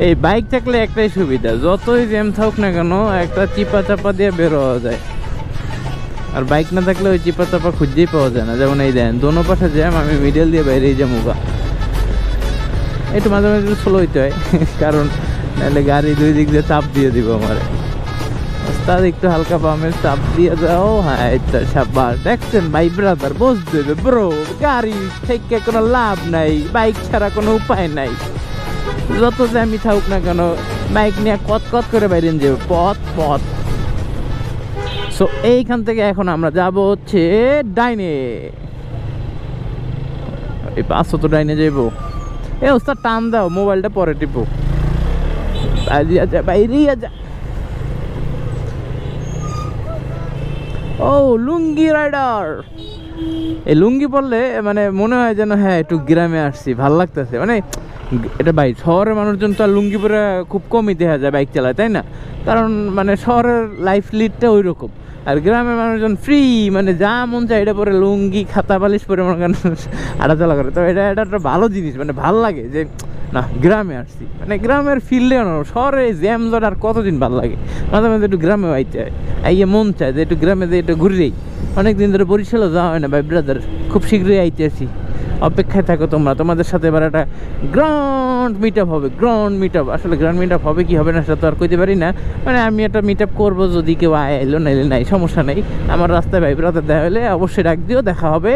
এই বাইক থাকলে একটাই সুবিধা, যতই জ্যাম থাকুক না কেন একটা চিপা চাপা দিয়ে বের হওয়া যায়। আর বাইক না থাকলে ওই চিপা চাপা খুঁজেই পাওয়া যায় না। যেমন এই দেন দোনো পাশে জ্যাম, আমি মিডল দিয়ে বাইরেই যাবো গা। একটু মাঝে মাঝে একটু স্লো হইতে হয় কারণ নাহলে গাড়ি দুই দিক দিয়ে চাপ দিয়ে দিব আমার। তার একটু হালকা বামের চাপ দিয়ে দাও। হ্যাঁ সাব্বাস, দেখছেন ভাই ব্রাদার, বসতে হবে ব্রো। গাড়ি থেকে কোনো লাভ নাই, বাইক ছাড়া কোনো উপায় নাই। যত জ্যামই থাকুক না কেন বাইক নিয়ে কত কত করে বাইরে যাবে পথ পথ। সো এইখান থেকে এখন আমরা যাব হচ্ছে ডাইনে। এই 500 ডাইনে যাইবো। এ ওস্তাদ টান দাও, মোবাইলটা পরে টিপো। বাইরে যা। ও লুঙ্গি রাইডার। এই লুঙ্গি পরলে মানে মনে হয় যেন হ্যাঁ একটু গ্রামে আসছি, ভাল লাগতেছে। মানে এটা বাইক শহরের মানুষজন তো আর লুঙ্গি পরে খুব কমই দেখা যায় বাইক চালায়, তাই না? কারণ মানে শহরের লাইফ লিডটা ওই রকম। আর গ্রামের মানুষজন ফ্রি, মানে যা মন চায় এটা পরে লুঙ্গি খাতা বালিশ পরে মনে করেন হাঁটাচলা করে। তো এটা একটা ভালো জিনিস, মানে ভাল লাগে যে না গ্রামে আসছি, মানে গ্রামের ফিল্ডে শহরে জ্যাম জট আর কতদিন ভালো লাগে। মাঝে মাঝে একটু গ্রামে আইতে হয়, আইয়ে মন চায় যে একটু গ্রামে যে একটু ঘুরেই। অনেকদিন ধরে বরিশালও যাওয়া হয় না ভাই ব্রাদার, খুব শীঘ্রই আইতে আসি। অপেক্ষায় থাকো তোমরা, তোমাদের সাথে এবার একটা গ্রাউন্ড মিট আপ হবে। গ্রাউন্ড মিট আপ, আসলে গ্রাউন্ড মিট আপ হবে কি হবে না সেটা তো আর কইতে পারি না। মানে আমি একটা মিট আপ করবো, যদি কেউ এলো নাইলে নাই, সমস্যা নেই। আমার রাস্তায় ভাই ব্রাদার দেখা হলে অবশ্যই ডাক দিও, দেখা হবে।